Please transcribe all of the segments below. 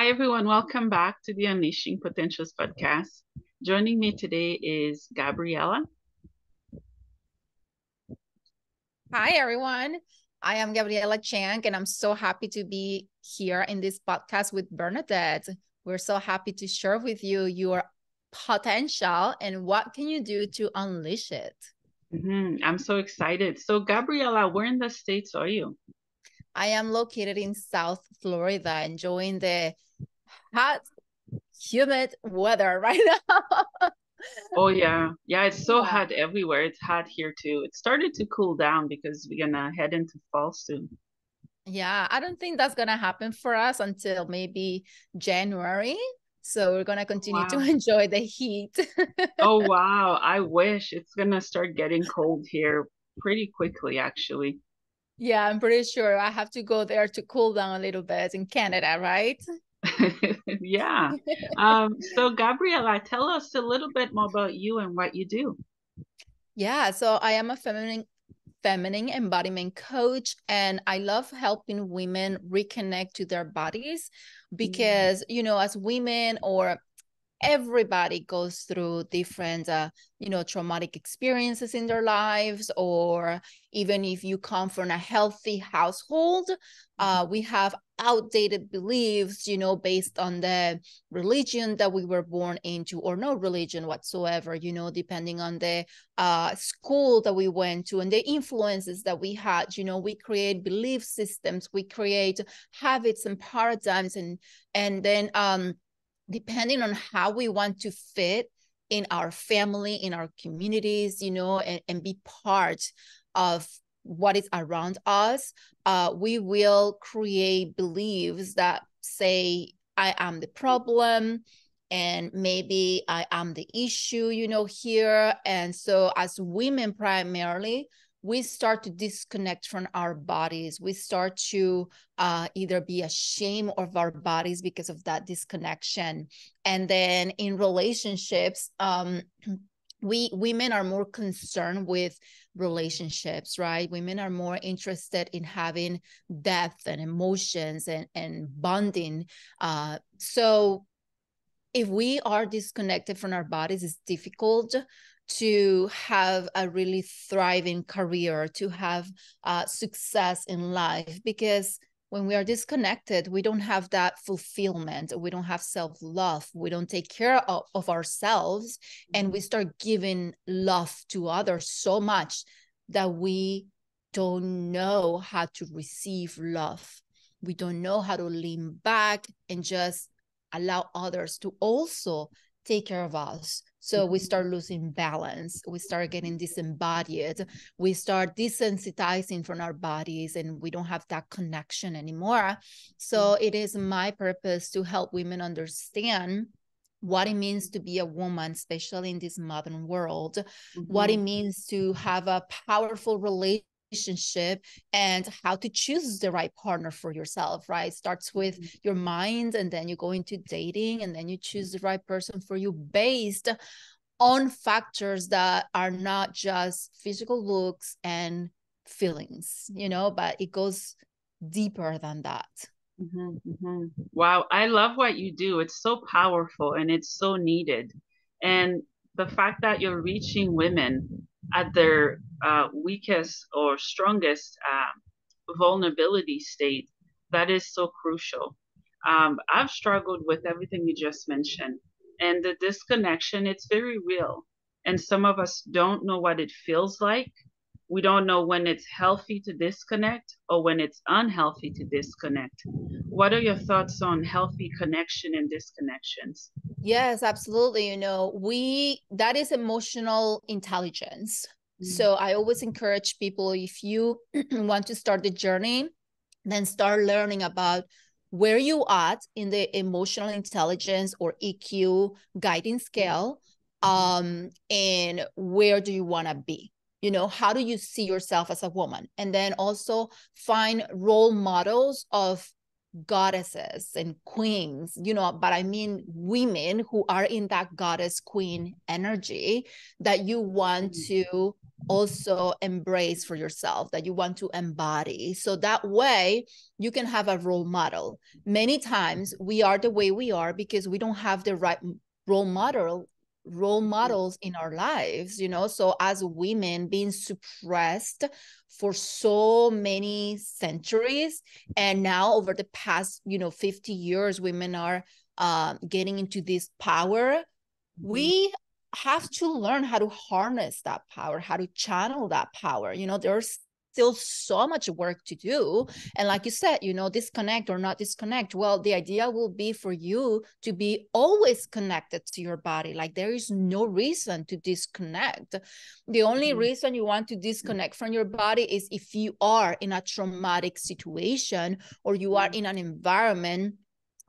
Hi, everyone. Welcome back to the Unleashing Potentials podcast. Joining me today is Gabriela. Hi, everyone. I am Gabriela Chang, and I'm so happy to be here in this podcast with Bernadette. We're so happy to share with you your potential and what can you do to unleash it. I'm so excited. So, Gabriela, where in the States are you? I am located in South Florida, enjoying the hot, humid weather right now. Oh, yeah. Yeah, it's so Yeah. hot everywhere. It's hot here too. It started to cool down because we're going to head into fall soon. Yeah, I don't think that's going to happen for us until maybe January. So we're going to continue to Wow. enjoy the heat. Oh, wow. I wish it's going to start getting cold here pretty quickly, actually. Yeah, I'm pretty sure I have to go there to cool down a little bit in Canada, right? Yeah. So, Gabriela, tell us a little bit more about you and what you do. Yeah, so I am a feminine embodiment coach, and I love helping women reconnect to their bodies because, as women, or everybody goes through different traumatic experiences in their lives, or even if you come from a healthy household, we have outdated beliefs, based on the religion that we were born into, or no religion whatsoever, depending on the school that we went to and the influences that we had. We create belief systems, we create habits and paradigms, and then depending on how we want to fit in our family, in our communities, and be part of what is around us, we will create beliefs that say, I am the problem, and maybe I am the issue, here. And so as women primarily, we start to disconnect from our bodies. We start to either be ashamed of our bodies because of that disconnection. And then in relationships, we women are more concerned with relationships, right? Women are more interested in having depth and emotions and bonding. So if we are disconnected from our bodies, it's difficult to have a really thriving career, to have success in life, because when we are disconnected, we don't have that fulfillment, we don't have self-love, we don't take care of ourselves, and we start giving love to others so much that we don't know how to receive love. We don't know how to lean back and just allow others to also take care of us. So we start losing balance. We start getting disembodied. We start desensitizing from our bodies, and we don't have that connection anymore. So it is my purpose to help women understand what it means to be a woman, especially in this modern world, what it means to have a powerful relationship, and how to choose the right partner for yourself, right? It starts with your mind, and then you go into dating, and then you choose the right person for you based on factors that are not just physical looks and feelings, but it goes deeper than that. Wow, I love what you do. It's so powerful and it's so needed. And the fact that you're reaching women at their weakest or strongest vulnerability state, that is so crucial. I've struggled with everything you just mentioned, and the disconnection, it's very real. And some of us don't know what it feels like. We don't know when it's healthy to disconnect or when it's unhealthy to disconnect. What are your thoughts on healthy connection and disconnections? Yes, absolutely. That is emotional intelligence. So I always encourage people, if you want to start the journey, then start learning about where you at in the emotional intelligence or EQ guiding scale, and where do you want to be? How do you see yourself as a woman? And then also find role models of goddesses and queens, but I mean women who are in that goddess queen energy that you want to also embrace for yourself, that you want to embody. So that way you can have a role model. Many times we are the way we are because we don't have the right role models in our lives, you know. So as women being suppressed for so many centuries, and now over the past, you know, 50 years, women are getting into this power. We have to learn how to harness that power, how to channel that power. You know, there's still so much work to do. And like you said, you know, disconnect or not disconnect. Well, the idea will be for you to be always connected to your body. Like there is no reason to disconnect. The only reason you want to disconnect from your body is if you are in a traumatic situation or you are in an environment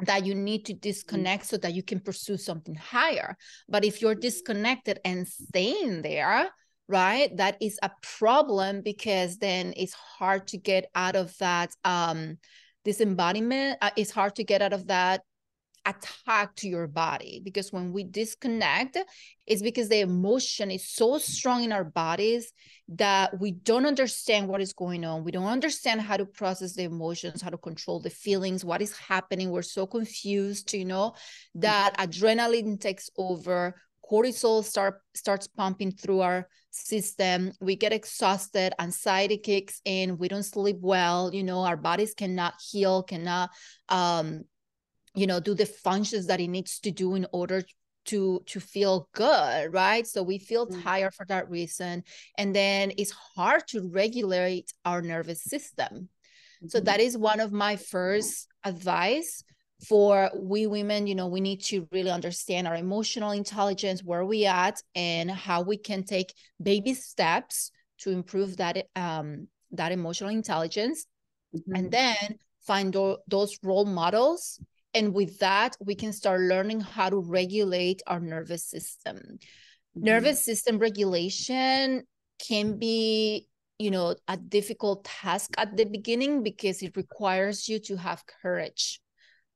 that you need to disconnect so that you can pursue something higher. But if you're disconnected and staying there, right, that is a problem, because then it's hard to get out of that disembodiment. It's hard to get out of that attack to your body, because when we disconnect, it's because the emotion is so strong in our bodies that we don't understand what is going on. We don't understand how to process the emotions, how to control the feelings, what is happening. We're so confused, you know, that adrenaline takes over, cortisol starts pumping through our system. We get exhausted, anxiety kicks in, we don't sleep well, you know, our bodies cannot heal, cannot you know, do the functions that it needs to do in order to feel good, right? So we feel tired for that reason. And then it's hard to regulate our nervous system. So that is one of my first advice for we women. You know, we need to really understand our emotional intelligence, where we at, and how we can take baby steps to improve that that emotional intelligence. And then find those role models. And with that, we can start learning how to regulate our nervous system. Nervous system regulation can be, you know, a difficult task at the beginning, because it requires you to have courage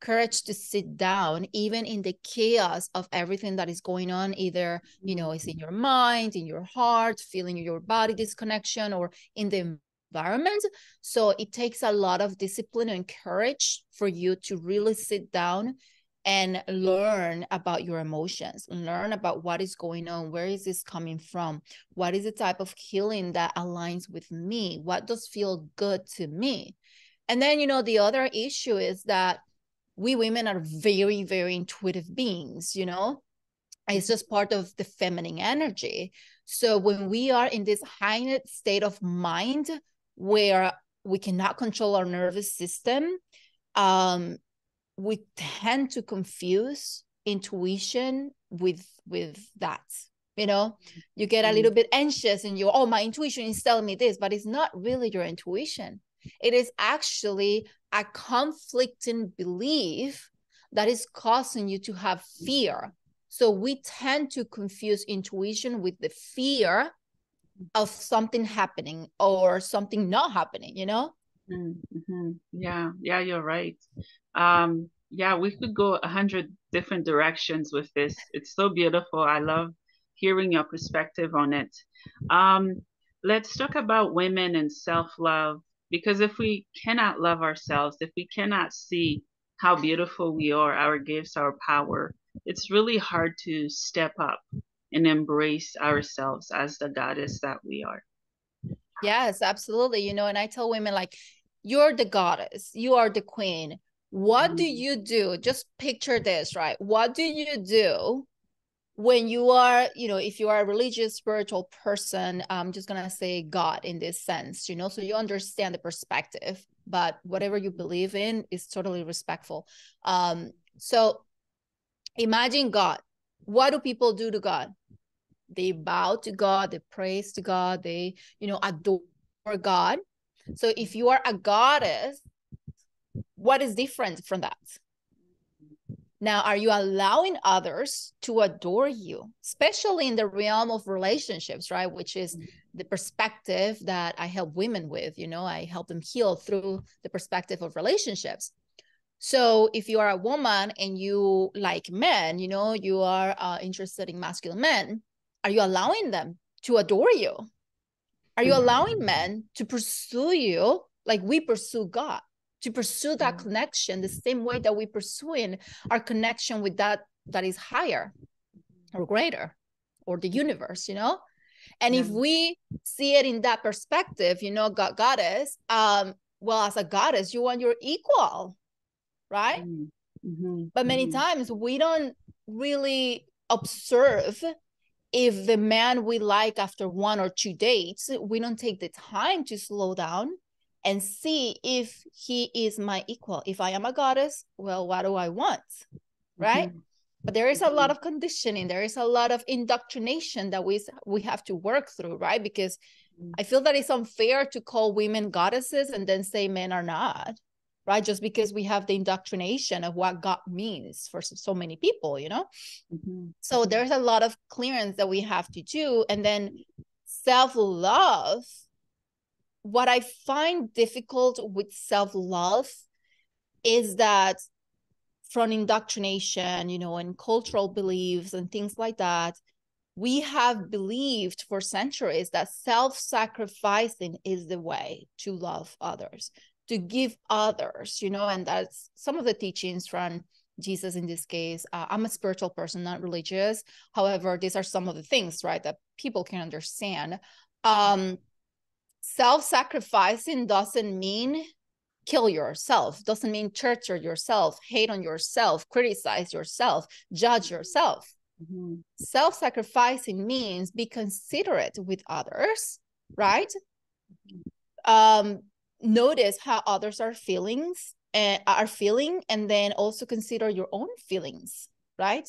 to sit down, even in the chaos of everything that is going on. Either, you know, it's in your mind, in your heart, feeling your body disconnection, or in the environment. So it takes a lot of discipline and courage for you to really sit down and learn about your emotions, learn about what is going on, where is this coming from, what is the type of healing that aligns with me, what does feel good to me. And then, you know, the other issue is that we women are very, very intuitive beings, you know. It's just part of the feminine energy. So when we are in this heightened state of mind where we cannot control our nervous system, we tend to confuse intuition with that. You know, you get a little bit anxious and you, oh, my intuition is telling me this, but it's not really your intuition. It is actually a conflicting belief that is causing you to have fear. So we tend to confuse intuition with the fear of something happening or something not happening, you know? Yeah, you're right. Yeah, we could go 100 different directions with this. It's so beautiful. I love hearing your perspective on it. Let's talk about women and self-love, because if we cannot love ourselves, if we cannot see how beautiful we are, our gifts, our power, it's really hard to step up and embrace ourselves as the goddess that we are. Yes, absolutely. You know, and I tell women, like, you're the goddess, you are the queen. What do you do? Just picture this, right? What do you do when you are, you know, if you are a religious, spiritual person? I'm just going to say God in this sense, you know, so you understand the perspective, but whatever you believe in is totally respectful. So imagine God. What do people do to God? They bow to God, they praise to God, they, you know, adore God. So if you are a goddess, what is different from that? Now, are you allowing others to adore you, especially in the realm of relationships, right? Which is the perspective that I help women with, you know, I help them heal through the perspective of relationships. So if you are a woman and you like men, you know, you are interested in masculine men, are you allowing them to adore you? Are you allowing men to pursue you like we pursue God, to pursue that connection the same way that we pursuing our connection with that is higher or greater, or the universe, you know? And if we see it in that perspective, you know, goddess, well, as a goddess, you want your equal, right? But many times we don't really observe if the man we like after 1 or 2 dates, we don't take the time to slow down and see if he is my equal. If I am a goddess, well, what do I want, right? But there is a lot of conditioning. There is a lot of indoctrination that we have to work through, right? Because I feel that it's unfair to call women goddesses and then say men are not, right? Just because we have the indoctrination of what God means for so many people, you know? So there's a lot of clearance that we have to do. And then self-love, what I find difficult with self-love is that from indoctrination, you know, and cultural beliefs and things like that, we have believed for centuries that self-sacrificing is the way to love others, to give others, you know, and that's some of the teachings from Jesus in this case. I'm a spiritual person, not religious. However, these are some of the things, right, that people can understand. Self-sacrificing doesn't mean kill yourself, doesn't mean torture yourself, hate on yourself, criticize yourself, judge yourself. Self-sacrificing means be considerate with others, right? Notice how others are feeling, and then also consider your own feelings, right?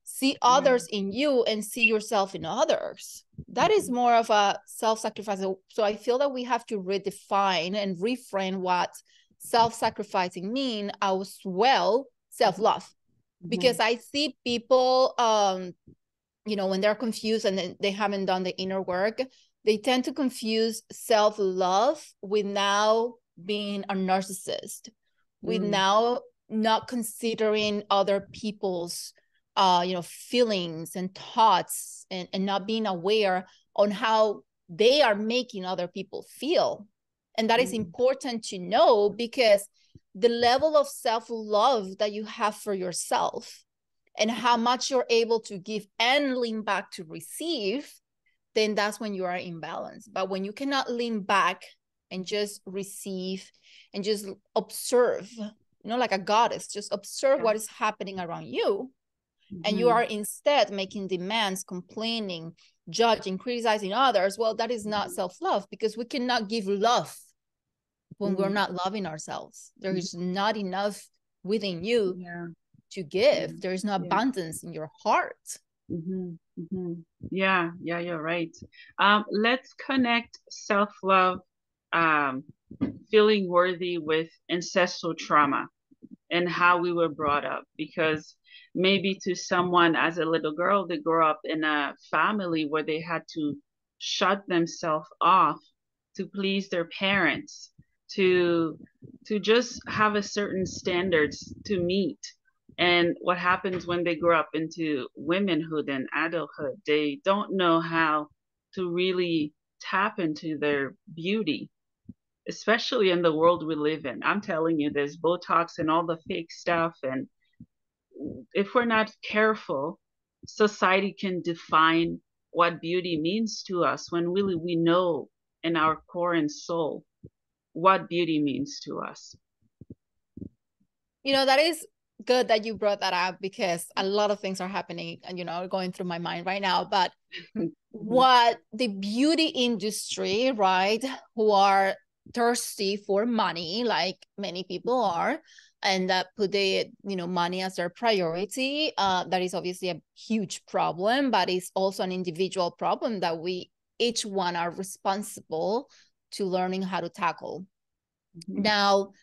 See others in you and see yourself in others. That is more of a self-sacrifice. So I feel that we have to redefine and reframe what self-sacrificing mean as well self-love. Because I see people, you know, when they're confused and they haven't done the inner work, they tend to confuse self-love with now being a narcissist, with now not considering other people's, you know, feelings and thoughts, and not being aware on how they are making other people feel. And that is important to know, because the level of self-love that you have for yourself and how much you're able to give and lean back to receive, then that's when you are in balance. But when you cannot lean back and just receive and just observe, you know, like a goddess, just observe what is happening around you, and you are instead making demands, complaining, judging, criticizing others, well, that is not self-love, because we cannot give love when we're not loving ourselves. There is not enough within you to give. There is no abundance in your heart. Yeah, you're right. Let's connect self-love, feeling worthy with ancestral trauma and how we were brought up, because maybe to someone as a little girl, they grew up in a family where they had to shut themselves off to please their parents, to just have a certain standards to meet. And what happens when they grow up into womanhood and adulthood, they don't know how to really tap into their beauty, especially in the world we live in. I'm telling you, there's Botox and all the fake stuff. And if we're not careful, society can define what beauty means to us, when really we know in our core and soul what beauty means to us. You know, that is good that you brought that up, because a lot of things are happening and, you know, going through my mind right now. But what the beauty industry, right, who are thirsty for money, like many people are, and that put the, you know, money as their priority, that is obviously a huge problem, but it's also an individual problem that we each one are responsible to learning how to tackle. Now,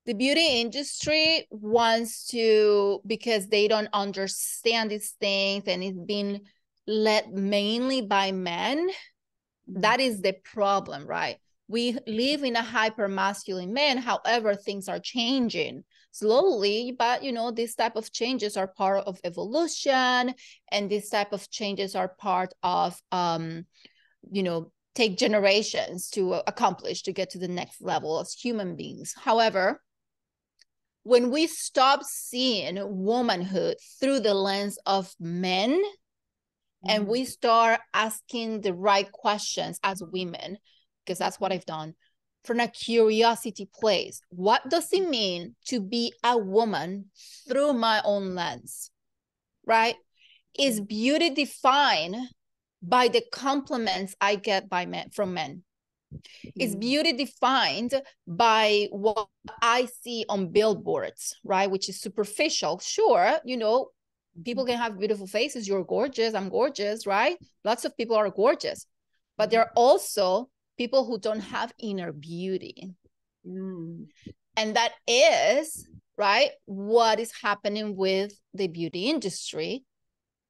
the beauty industry wants to, because they don't understand these things and it's been led mainly by men. That is the problem, right? We live in a hyper masculine man. However, things are changing slowly, but you know, these type of changes are part of evolution, and these type of changes are part of, you know, take generations to accomplish, to get to the next level as human beings. However, when we stop seeing womanhood through the lens of men, and we start asking the right questions as women, because that's what I've done, from a curiosity place. What does it mean to be a woman through my own lens, right? Is beauty defined by the compliments I get from men? Is beauty defined by what I see on billboards, right? Which is superficial. Sure, you know, people can have beautiful faces. You're gorgeous. I'm gorgeous, right? Lots of people are gorgeous. But there are also people who don't have inner beauty. And that is, right, what is happening with the beauty industry,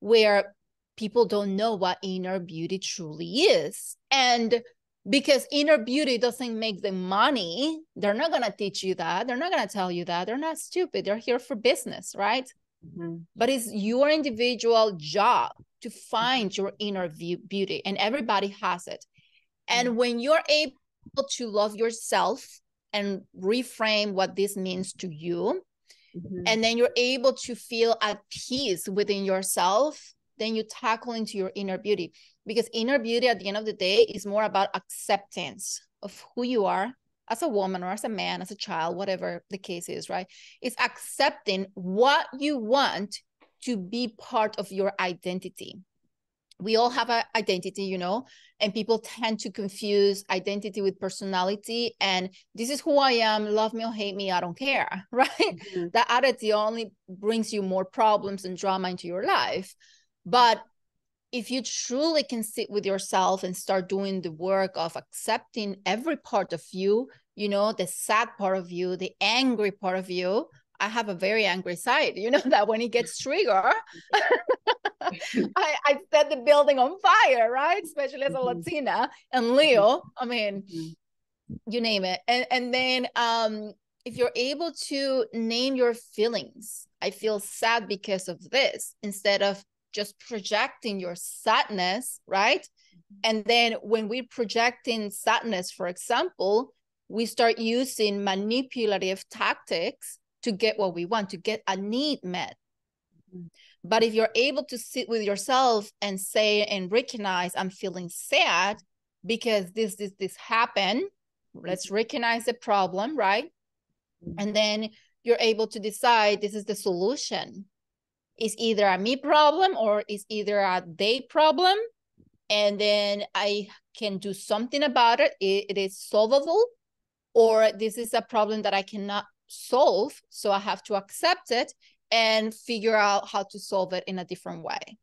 where people don't know what inner beauty truly is. And because inner beauty doesn't make them money, they're not going to teach you that. They're not going to tell you that. They're not stupid. They're here for business, right? But it's your individual job to find your inner beauty, and everybody has it. And when you're able to love yourself and reframe what this means to you, and then you're able to feel at peace within yourself, then you tackle into your inner beauty. Because inner beauty at the end of the day is more about acceptance of who you are as a woman or as a man, as a child, whatever the case is, right? It's accepting what you want to be part of your identity. We all have an identity, you know, and people tend to confuse identity with personality. And this is who I am, love me or hate me, I don't care, right? That attitude only brings you more problems and drama into your life. But if you truly can sit with yourself and start doing the work of accepting every part of you, you know, the sad part of you, the angry part of you. I have a very angry side, you know, that when it gets triggered, I set the building on fire, right? Especially as a Latina and Leo. I mean, you name it. And then if you're able to name your feelings, I feel sad because of this, instead of just projecting your sadness, right? And then when we're projecting sadness, for example, we start using manipulative tactics to get what we want, to get a need met. But if you're able to sit with yourself and say and recognize, I'm feeling sad because this happened, let's recognize the problem, right? And then you're able to decide, this is the solution. It's either a me problem or it's either a they problem. And then I can do something about it. It is solvable, or this is a problem that I cannot solve. So I have to accept it and figure out how to solve it in a different way.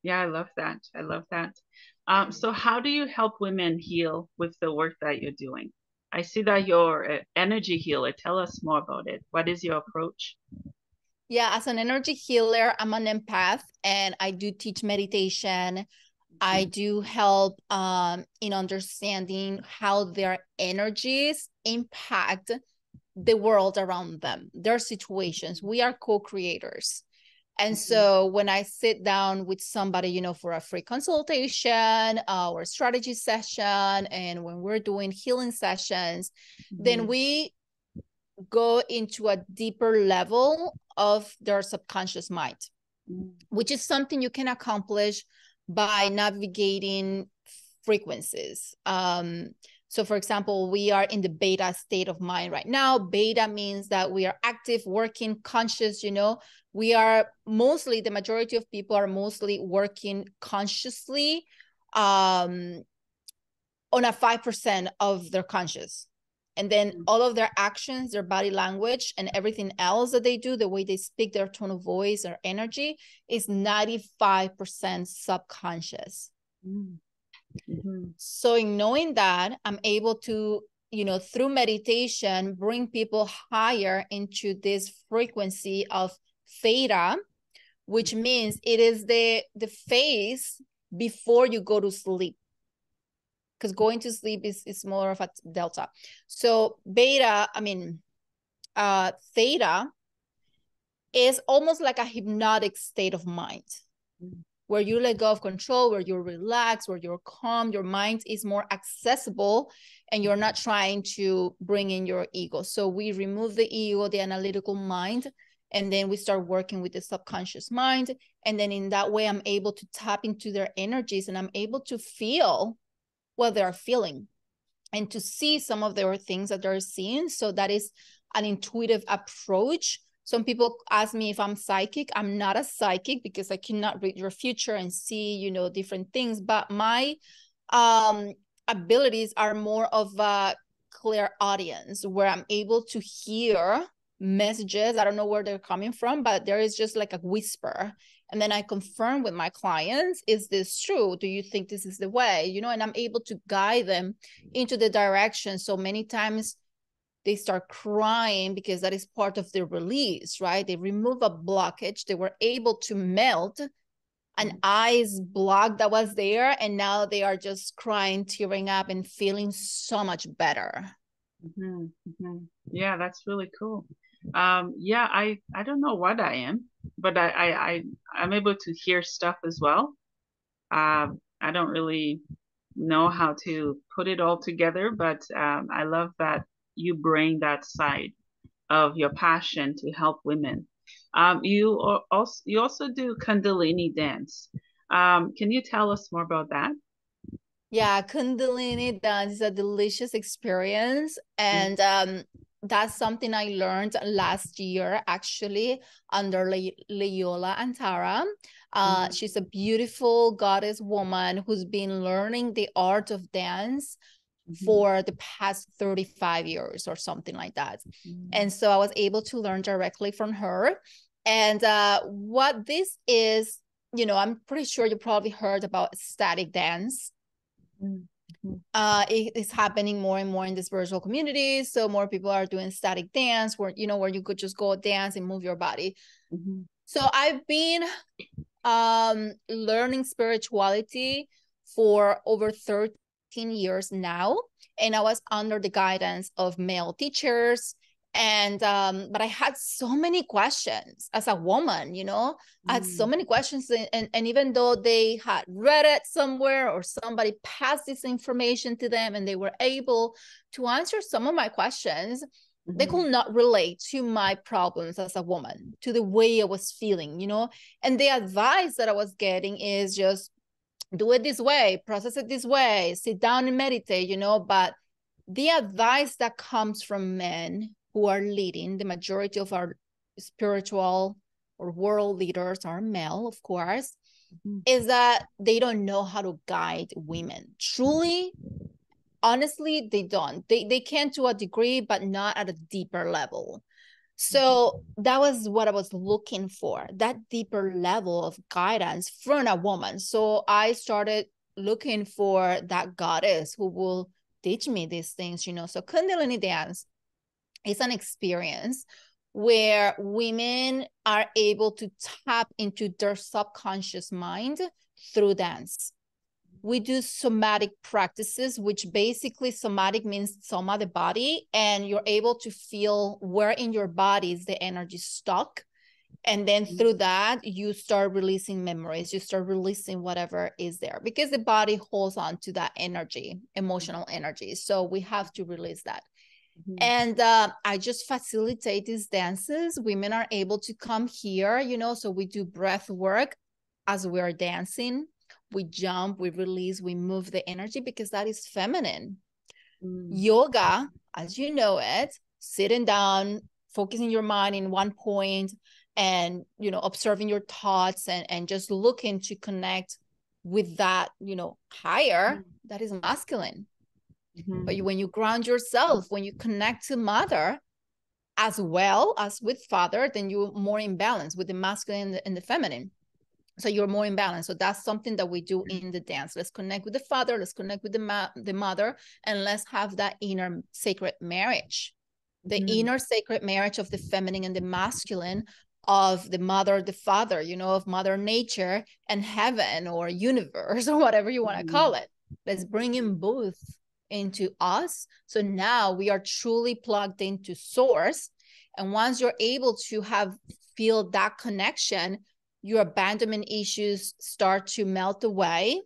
Yeah, I love that. I love that. So how do you help women heal with the work that you're doing? I see that you're an energy healer. Tell us more about it. What is your approach? Yeah, as an energy healer, I'm an empath and I do teach meditation. I do help in understanding how their energies impact the world around them, their situations. We are co-creators. And so when I sit down with somebody, you know, for a free consultation or strategy session, and when we're doing healing sessions, then we go into a deeper level of their subconscious mind, which is something you can accomplish by navigating frequencies. So for example, we are in the beta state of mind right now. Beta means that we are active, working, conscious, you know. We are mostly, the majority of people are mostly working consciously on a 5% of their conscious. And then all of their actions, their body language, and everything else that they do, the way they speak, their tone of voice, their energy, is 95% subconscious. So in knowing that, I'm able to, you know, through meditation, bring people higher into this frequency of theta, which means it is the phase before you go to sleep. Because going to sleep is more of a delta. So theta is almost like a hypnotic state of mind, where you let go of control, where you're relaxed, where you're calm, your mind is more accessible, and you're not trying to bring in your ego. So we remove the ego, the analytical mind, and then we start working with the subconscious mind. And then in that way, I'm able to tap into their energies, and I'm able to feel what they're feeling and to see some of their things that they're seeing. So that is an intuitive approach. Some people ask me if I'm psychic. I'm not a psychic because I cannot read your future and see, you know, different things. But my abilities are more of a clear audience, where I'm able to hear messages. I don't know where they're coming from, but there is just like a whisper. And then I confirm with my clients, is this true? Do you think this is the way? You know, and I'm able to guide them into the direction. So many times they start crying because that is part of the release, right? They remove a blockage. They were able to melt an ice block that was there, and now they are just crying, tearing up, and feeling so much better. Mm-hmm, mm-hmm. Yeah, that's really cool. Yeah, I don't know what I am, but I'm able to hear stuff as well. I don't really know how to put it all together, but I love that you bring that side of your passion to help women. You also do Kundalini dance. Can you tell us more about that? Yeah, Kundalini dance is a delicious experience. And that's something I learned last year, actually, under Leola Antara. She's a beautiful goddess woman who's been learning the art of dance for the past 35 years or something like that. And so I was able to learn directly from her. And what this is, you know, I'm pretty sure you probably heard about static dance. It is happening more and more in the spiritual community. So more people are doing static dance, where, you know, where you could just go dance and move your body. So I've been learning spirituality for over 13 years now, and I was under the guidance of male teachers. And but I had so many questions as a woman, you know. I had so many questions, and even though they had read it somewhere or somebody passed this information to them and they were able to answer some of my questions, they could not relate to my problems as a woman, to the way I was feeling, you know. And the advice that I was getting is just do it this way, process it this way, sit down and meditate, you know. But the advice that comes from men who are leading, the majority of our spiritual or world leaders are male, of course, is that they don't know how to guide women. Truly, honestly, they don't. They can to a degree, but not at a deeper level. So that was what I was looking for, that deeper level of guidance from a woman. So I started looking for that goddess who will teach me these things, you know. So Kundalini dance is an experience where women are able to tap into their subconscious mind through dance. We do somatic practices, which basically somatic means soma, the body, and you're able to feel where in your body is the energy stuck. And then through that, you start releasing memories, you start releasing whatever is there, because the body holds on to that energy, emotional energy. So we have to release that. And I just facilitate these dances. Women are able to come here, you know, so we do breath work as we're dancing. We jump, we release, we move the energy, because that is feminine. Yoga, as you know it, sitting down, focusing your mind in one point, and, you know, observing your thoughts, and just looking to connect with that, you know, higher, that is masculine. But when you ground yourself, when you connect to mother as well as with father, then you're more in balance with the masculine and the feminine. So you're more in balance. So that's something that we do in the dance. Let's connect with the father, let's connect with the mother, and let's have that inner sacred marriage. The inner sacred marriage of the feminine and the masculine, of the mother, the father, you know, of mother nature and heaven or universe or whatever you want to call it. Let's bring in both into us. So now we are truly plugged into source. And once you're able to feel that connection, your abandonment issues start to melt away.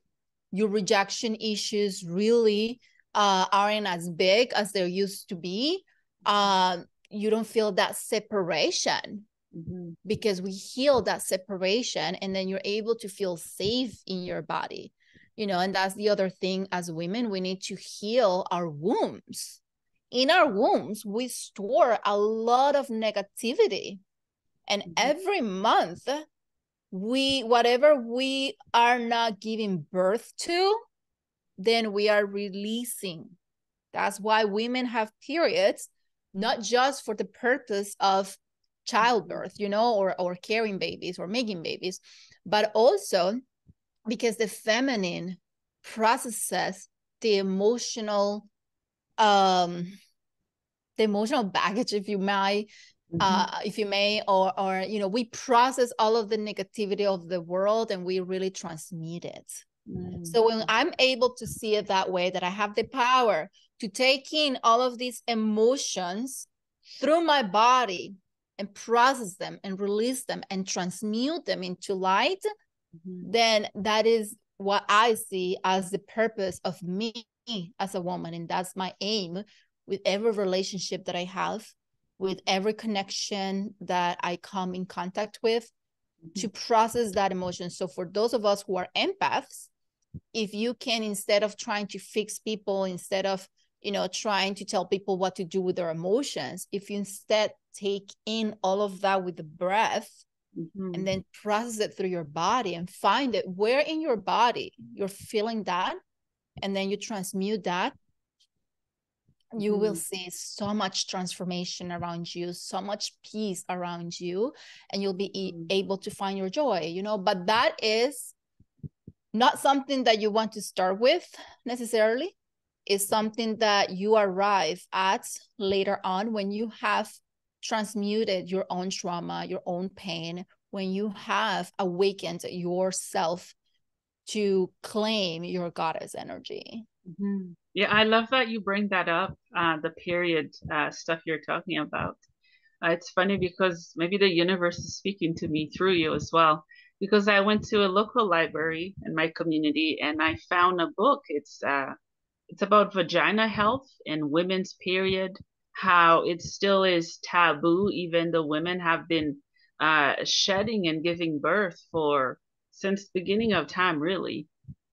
Your rejection issues really aren't as big as they used to be. You don't feel that separation because we heal that separation, and then you're able to feel safe in your body, you know. And that's the other thing, as women, we need to heal our wombs. In our wombs, we store a lot of negativity, and every month whatever we are not giving birth to, then we are releasing. That's why women have periods, not just for the purpose of childbirth, you know, or carrying babies or making babies, but also because the feminine processes the emotional baggage, if you may, or you know, we process all of the negativity of the world and we really transmute it. So when I'm able to see it that way, that I have the power to take in all of these emotions through my body and process them and release them and transmute them into light, then that is what I see as the purpose of me as a woman. And that's my aim with every relationship that I have, with every connection that I come in contact with, to process that emotion. So for those of us who are empaths, if you can, instead of trying to fix people, instead of, you know, trying to tell people what to do with their emotions, if you instead take in all of that with the breath, and then process it through your body and find it where in your body you're feeling that, and then you transmute that, you will see so much transformation around you, so much peace around you, and you'll be able to find your joy, you know. But that is not something that you want to start with necessarily. It's something that you arrive at later on when you have transmuted your own trauma, your own pain, when you have awakened yourself to claim your goddess energy. Yeah, I love that you bring that up, the period stuff you're talking about. It's funny because maybe the universe is speaking to me through you as well. Because I went to a local library in my community and I found a book. It's about vagina health and women's period, how it still is taboo, even though women have been shedding and giving birth for since the beginning of time, really.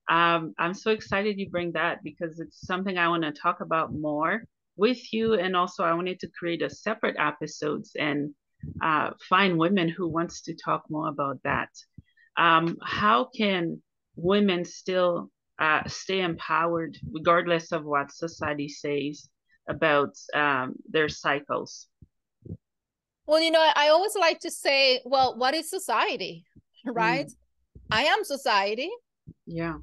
I'm so excited you bring that because it's something I want to talk about more with you. And also I wanted to create a separate episodes and find women who wants to talk more about that. How can women still stay empowered regardless of what society says about their cycles? Well, you know, I always like to say, well, what is society, right? I am society. Yeah.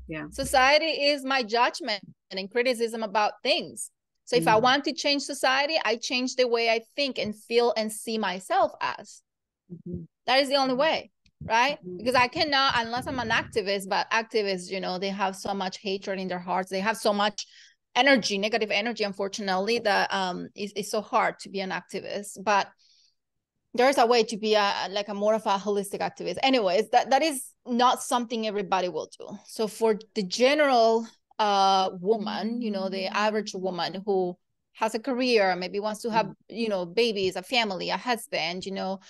Yeah. Society is my judgment and criticism about things. So if I want to change society, I change the way I think and feel and see myself as. That is the only way, right? Because I cannot, unless I'm an activist, but activists, you know, they have so much hatred in their hearts. They have so much energy, negative energy, unfortunately, that it's so hard to be an activist. But there's a way to be like a more of a holistic activist. Anyways, that is not something everybody will do. So for the general woman, you know, the average woman who has a career, maybe wants to have, you know, babies, a family, a husband, you know,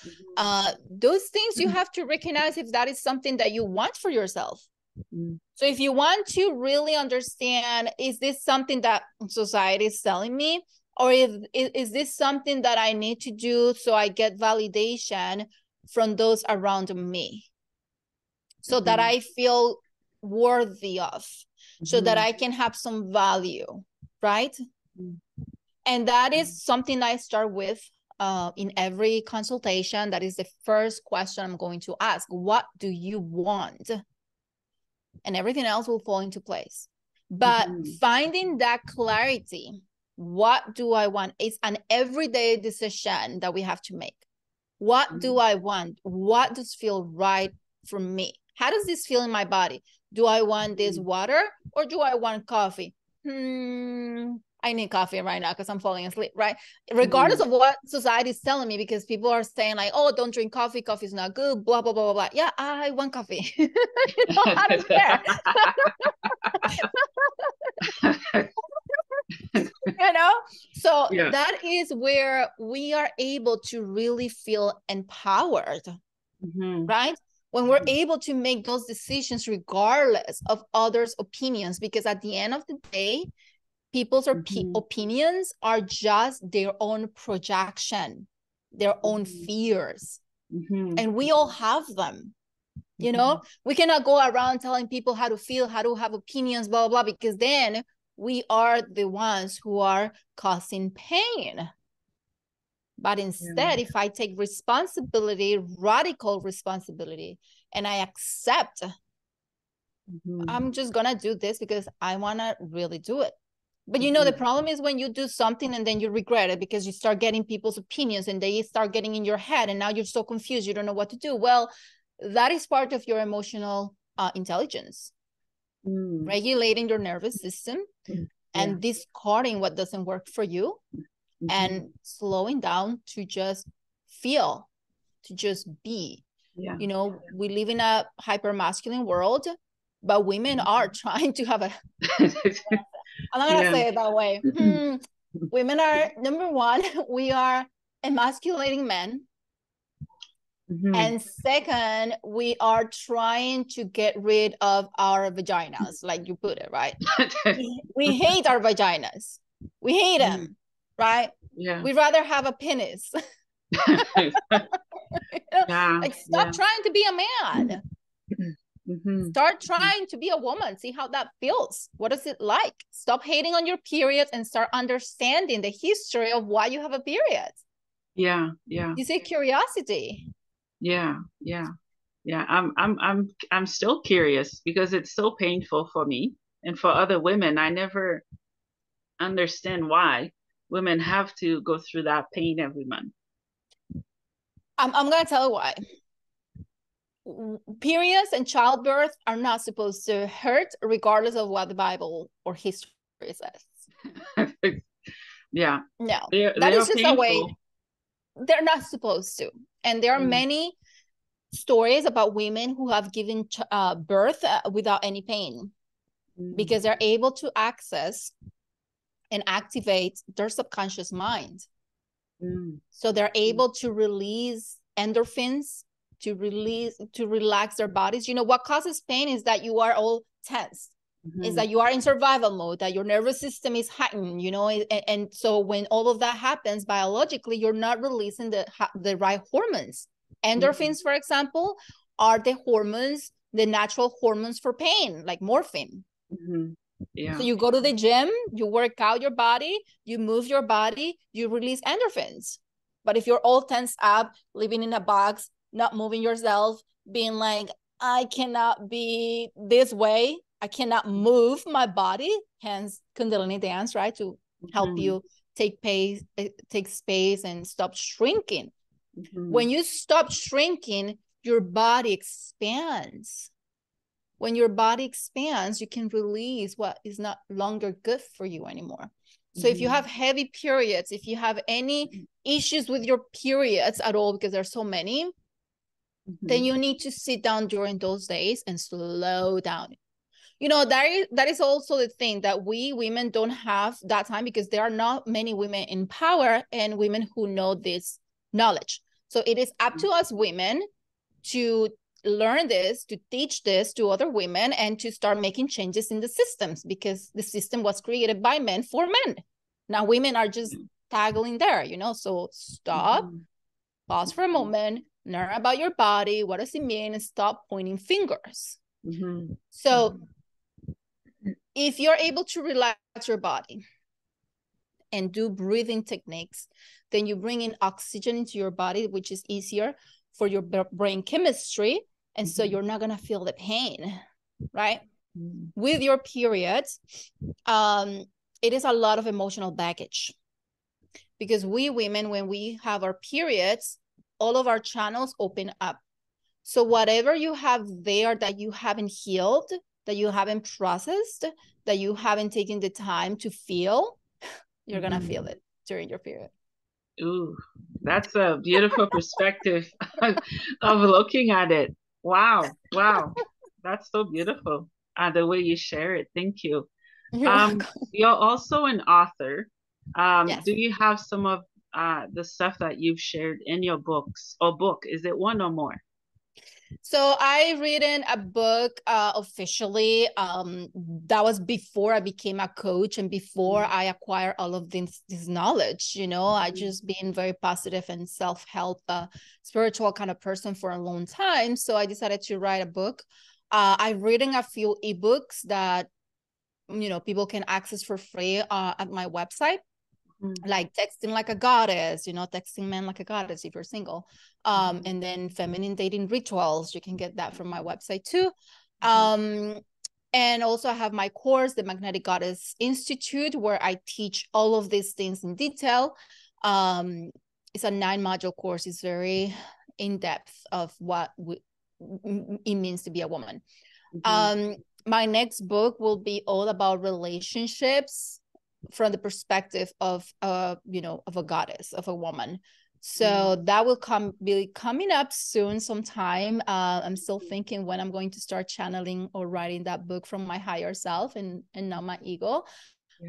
those things you have to recognize if that is something that you want for yourself. So if you want to really understand, is this something that society is telling me? Or is this something that I need to do so I get validation from those around me? So that I feel worthy of, so that I can have some value, right? And that is something I start with in every consultation. That is the first question I'm going to ask. What do you want? And everything else will fall into place. But finding that clarity, what do I want? It's an everyday decision that we have to make. What do I want? What does feel right for me? How does this feel in my body? Do I want this water or do I want coffee? I need coffee right now because I'm falling asleep, right? Regardless of what society is telling me, because people are saying like, oh, don't drink coffee. Coffee is not good, blah, blah, blah, blah, blah. Yeah, I want coffee. You know, I don't care. You know, so Yeah. that is where we are able to really feel empowered, right? When we're able to make those decisions regardless of others' opinions, because at the end of the day, people's opinions are just their own projection, their own fears, and we all have them. You know, we cannot go around telling people how to feel, how to have opinions, blah, blah, blah, because then we are the ones who are causing pain. But instead, if I take responsibility, radical responsibility, and I accept, I'm just going to do this because I want to really do it. But you know, the problem is when you do something and then you regret it because you start getting people's opinions and they start getting in your head and now you're so confused, you don't know what to do. Well, that is part of your emotional intelligence, regulating your nervous system and discarding what doesn't work for you and slowing down to just feel, to just be. You know, we live in a hyper masculine world, but women are trying to have a I'm not gonna say it that way. Women are, number one, we are emasculating men. And second, we are trying to get rid of our vaginas, like you put it, right? We hate our vaginas. We hate them, right? Yeah. We'd rather have a penis. You know? Like, stop trying to be a man. Start trying to be a woman. See how that feels. What is it like? Stop hating on your periods and start understanding the history of why you have a period. Yeah. You say curiosity. Yeah. I'm still curious because it's so painful for me and for other women. I never understand why women have to go through that pain every month. I'm gonna tell you why. Periods and childbirth are not supposed to hurt, regardless of what the Bible or history says. Yeah. No, that is just painful. A way. They're not supposed to. And there are many stories about women who have given birth without any pain because they're able to access and activate their subconscious mind. So they're able to release endorphins, to relax their bodies. You know, what causes pain is that you are all tense, is that you are in survival mode, that your nervous system is heightened, you know, and so when all of that happens biologically, you're not releasing the right hormones. Endorphins, for example, are the hormones, the natural hormones for pain, like morphine. Yeah. So you go to the gym, you work out your body, you move your body, you release endorphins. But if you're all tensed up, living in a box, not moving yourself, being like, I cannot be this way, I cannot move my body, hence Kundalini Dance, right? To help you take space and stop shrinking. When you stop shrinking, your body expands. When your body expands, you can release what is not longer good for you anymore. So if you have heavy periods, if you have any issues with your periods at all, because there's so many, then you need to sit down during those days and slow down. You know, that is also the thing, that we women don't have that time because there are not many women in power and women who know this knowledge. So it is up to us women to learn this, to teach this to other women, and to start making changes in the systems, because the system was created by men for men. Now women are just tagging there, you know. So stop, pause for a moment, learn about your body, what does it mean, and stop pointing fingers. So if you're able to relax your body and do breathing techniques, then you bring in oxygen into your body, which is easier for your brain chemistry. And so you're not going to feel the pain, right? With your periods, it is a lot of emotional baggage. Because we women, when we have our periods, all of our channels open up. So whatever you have there that you haven't healed, that you haven't processed, that you haven't taken the time to feel, you're gonna feel it during your period. Ooh, that's a beautiful perspective of looking at it. Wow, wow, that's so beautiful. The way you share it. Thank you. You're welcome. You're also an author. Yes. Do you have some of the stuff that you've shared in your books or book? Is it one or more? So I written a book officially. That was before I became a coach and before I acquired all of this knowledge. You know, I just been very positive and self-help, spiritual kind of person for a long time. So I decided to write a book. I've written a few ebooks that, you know, people can access for free at my website. Like texting like a goddess, you know, texting men like a goddess if you're single. And then feminine dating rituals, you can get that from my website too. And also I have my course, the Magnetic Goddess Institute, where I teach all of these things in detail. It's a 9-module course. It's very in-depth of what it means to be a woman. My next book will be all about relationships from the perspective of you know, of a goddess, of a woman. So that will be coming up soon sometime. I'm still thinking when I'm going to start channeling or writing that book from my higher self and not my ego.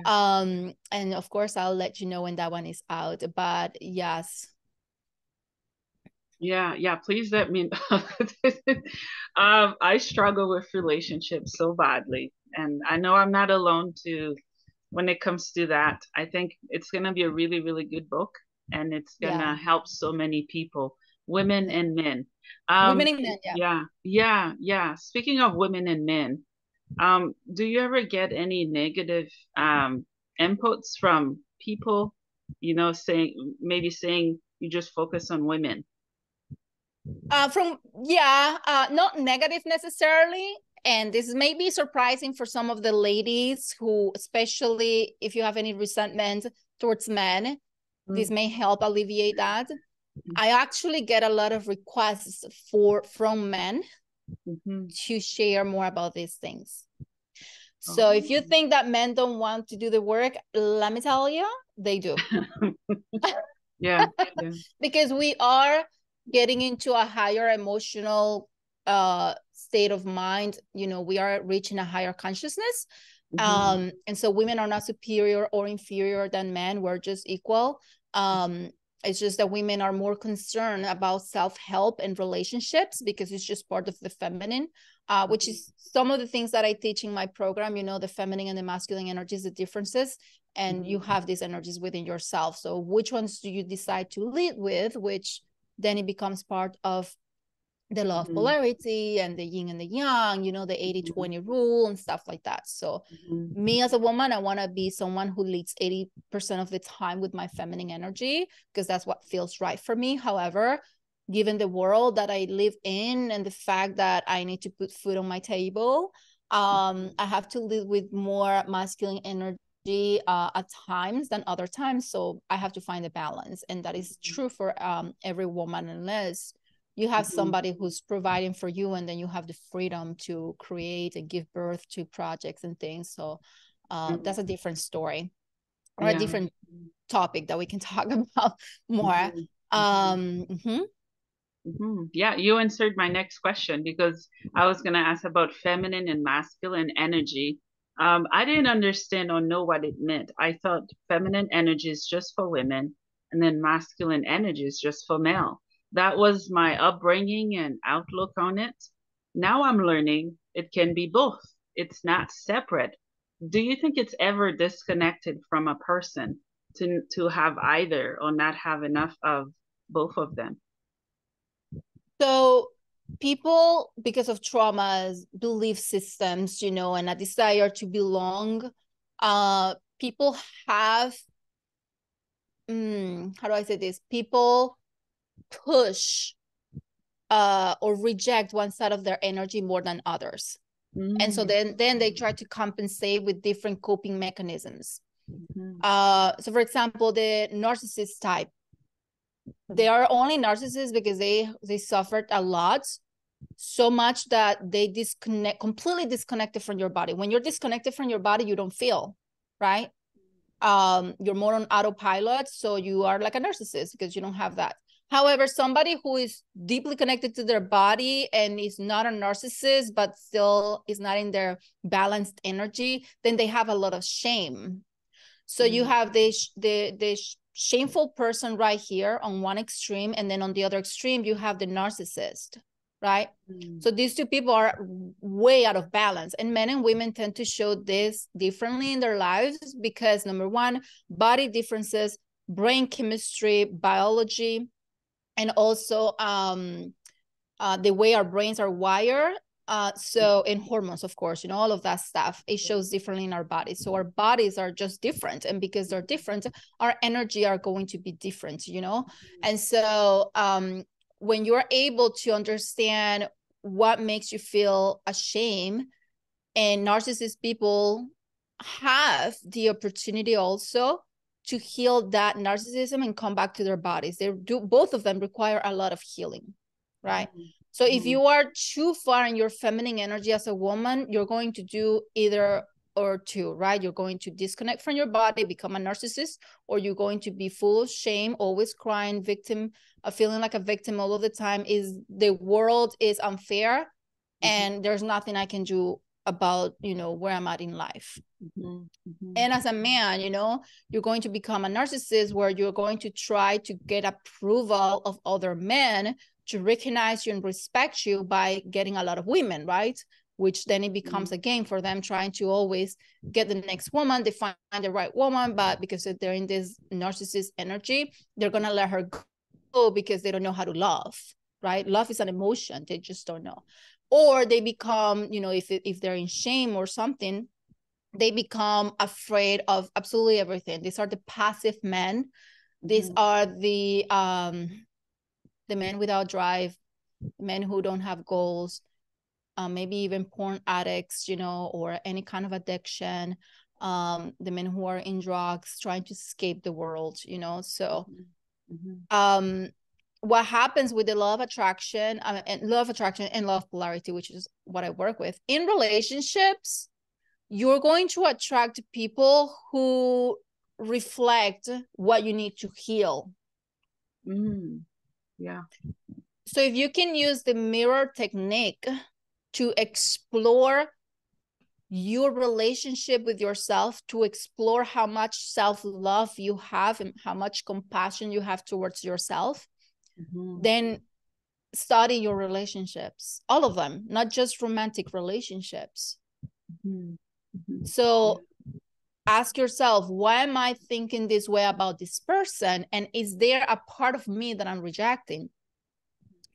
And of course I'll let you know when that one is out. But yes. Yeah, please let me know. I struggle with relationships so badly, and I know I'm not alone to when it comes to that. I think it's going to be a really, really good book, and it's going Yeah. to help so many people, women Yeah. and men. Women and men. Yeah. Yeah. Speaking of women and men, do you ever get any negative inputs from people, you know, saying you just focus on women? Not negative necessarily. And this may be surprising for some of the ladies who, especially if you have any resentment towards men, this may help alleviate that. I actually get a lot of requests from men to share more about these things. So if you think that men don't want to do the work, let me tell you, they do. Yeah. Because we are getting into a higher emotional state of mind. You know, we are reaching a higher consciousness. And so women are not superior or inferior than men. We're just equal. It's just that women are more concerned about self-help and relationships because it's just part of the feminine, which is some of the things that I teach in my program. You know, the feminine and the masculine energies, the differences, and you have these energies within yourself. So which ones do you decide to lead with, which then it becomes part of the law of polarity and the yin and the yang, you know, the 80-20 rule and stuff like that. So me as a woman, I want to be someone who leads 80% of the time with my feminine energy because that's what feels right for me. However, given the world that I live in and the fact that I need to put food on my table, I have to live with more masculine energy at times than other times. So I have to find a balance. And that is true for every woman, unless you have somebody who's providing for you and then you have the freedom to create and give birth to projects and things. So that's a different story or a different topic that we can talk about more. Yeah, you answered my next question because I was going to ask about feminine and masculine energy. I didn't understand or know what it meant. I thought feminine energy is just for women and then masculine energy is just for male. That was my upbringing and outlook on it. Now I'm learning it can be both. It's not separate. Do you think it's ever disconnected from a person to have either or not have enough of both of them? So people, because of traumas, belief systems, you know, and a desire to belong, people have, how do I say this? People push or reject one side of their energy more than others. And so then they try to compensate with different coping mechanisms. So for example, the narcissist type, they are only narcissists because they suffered a lot, so much that they completely disconnected from your body. When you're disconnected from your body, you don't feel, right? you're more on autopilot, so you are like a narcissist because you don't have that. However, somebody who is deeply connected to their body and is not a narcissist, but still is not in their balanced energy, then they have a lot of shame. So you have the shameful person right here on one extreme, and then on the other extreme, you have the narcissist, right? So these two people are way out of balance, and men and women tend to show this differently in their lives because, number one, body differences, brain chemistry, biology, and also the way our brains are wired. So in hormones, of course, all of that stuff, it shows differently in our bodies. So our bodies are just different. And because they're different, our energy are going to be different, And so when you're able to understand what makes you feel ashamed, and narcissist people have the opportunity also to heal that narcissism and come back to their bodies. Both of them require a lot of healing, right? So if you are too far in your feminine energy as a woman, you're going to do either or two, right? You're going to disconnect from your body, become a narcissist, or you're going to be full of shame, always crying, victim, feeling like a victim all of the time. Is the world is unfair, and there's nothing I can do about where I'm at in life. And as a man, you're going to become a narcissist where you're going to try to get approval of other men to recognize you and respect you by getting a lot of women, right? Which then it becomes a game for them, trying to always get the next woman. They find the right woman, but because they're in this narcissist energy, they're going to let her go because they don't know how to love, right? Love is an emotion. They just don't know. Or they become, if they're in shame or something, they become afraid of absolutely everything. These are the passive men. These are the men without drive, men who don't have goals, maybe even porn addicts, or any kind of addiction, the men who are in drugs, trying to escape the world, So what happens with the law of attraction and law of polarity, which is what I work with in relationships, you're going to attract people who reflect what you need to heal. Yeah. So if you can use the mirror technique to explore your relationship with yourself, to explore how much self-love you have and how much compassion you have towards yourself, then study your relationships, all of them, not just romantic relationships. So ask yourself, why am I thinking this way about this person? And is there a part of me that I'm rejecting?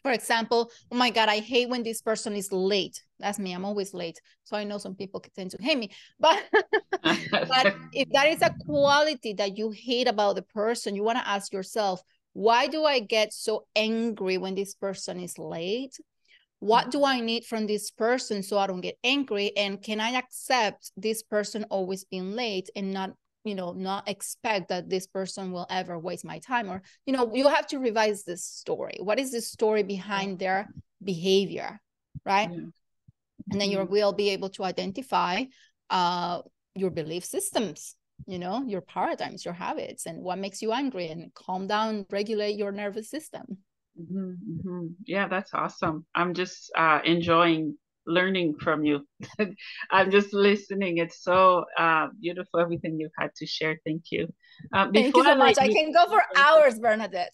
For example, oh my God, I hate when this person is late. That's me. I'm always late. So I know some people tend to hate me. But, but if that is a quality that you hate about the person, you want to ask yourself, why do I get so angry when this person is late? What do I need from this person so I don't get angry? And can I accept this person always being late and not expect that this person will ever waste my time? Or, you have to revise this story. What is the story behind their behavior, right? And then you will be able to identify your belief systems, your paradigms, your habits, and what makes you angry, and calm down, regulate your nervous system. Yeah, that's awesome. I'm just enjoying learning from you. I'm just listening. It's so beautiful, everything you've had to share. Thank you. Thank you so much. I can go for hours, Bernadette.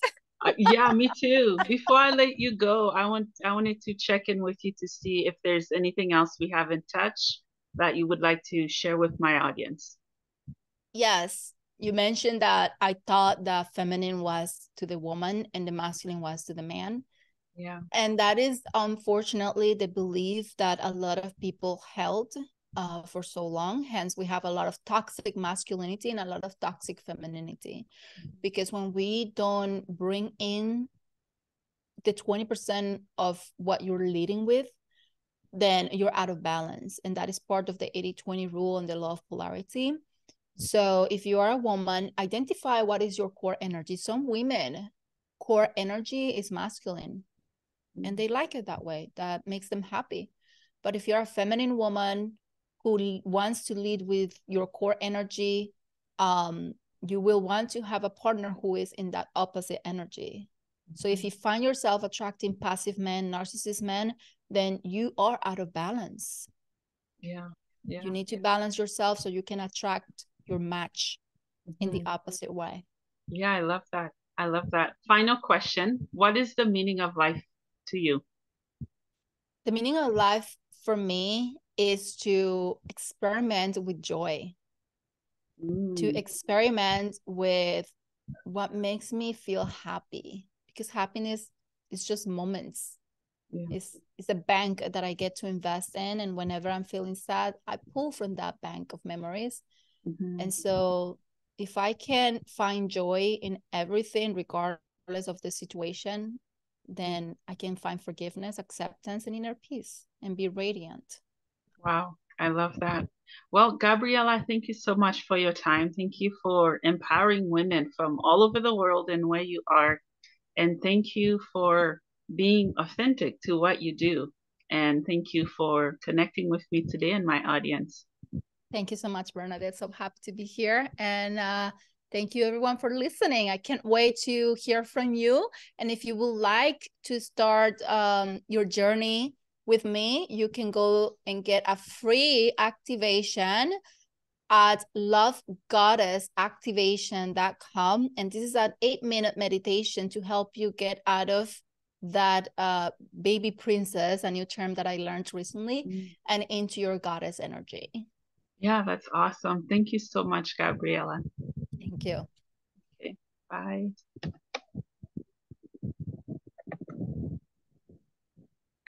Yeah, me too. Before I let you go, I wanted to check in with you to see if there's anything else we haven't touched that you would like to share with my audience. Yes. You mentioned that I thought the feminine was to the woman and the masculine was to the man. Yeah. And that is unfortunately the belief that a lot of people held for so long. Hence, we have a lot of toxic masculinity and a lot of toxic femininity. Because when we don't bring in the 20% of what you're leading with, then you're out of balance. And that is part of the 80-20 rule and the law of polarity. So if you are a woman, identify what is your core energy. Some women, core energy is masculine, and they like it that way. That makes them happy. But if you're a feminine woman who wants to lead with your core energy, you will want to have a partner who is in that opposite energy. So if you find yourself attracting passive men, narcissist men, then you are out of balance. Yeah. Yeah. You need to balance yourself so you can attract your match in the opposite way. Yeah, I love that. I love that. Final question. What is the meaning of life to you? The meaning of life for me is to experiment with joy, to experiment with what makes me feel happy, because happiness is just moments. Yeah. It's a bank that I get to invest in, and whenever I'm feeling sad, I pull from that bank of memories. And so if I can find joy in everything, regardless of the situation, then I can find forgiveness, acceptance, and inner peace and be radiant. Wow, I love that. Well, Gabriela, thank you so much for your time. Thank you for empowering women from all over the world and where you are. And thank you for being authentic to what you do. And thank you for connecting with me today and my audience. Thank you so much, Bernadette. So happy to be here. And thank you, everyone, for listening. I can't wait to hear from you. And if you would like to start your journey with me, you can go and get a free activation at lovegoddessactivation.com. And this is an 8-minute meditation to help you get out of that baby princess, a new term that I learned recently, and into your goddess energy. Yeah, that's awesome. Thank you so much, Gabriela. Thank you. Okay, bye.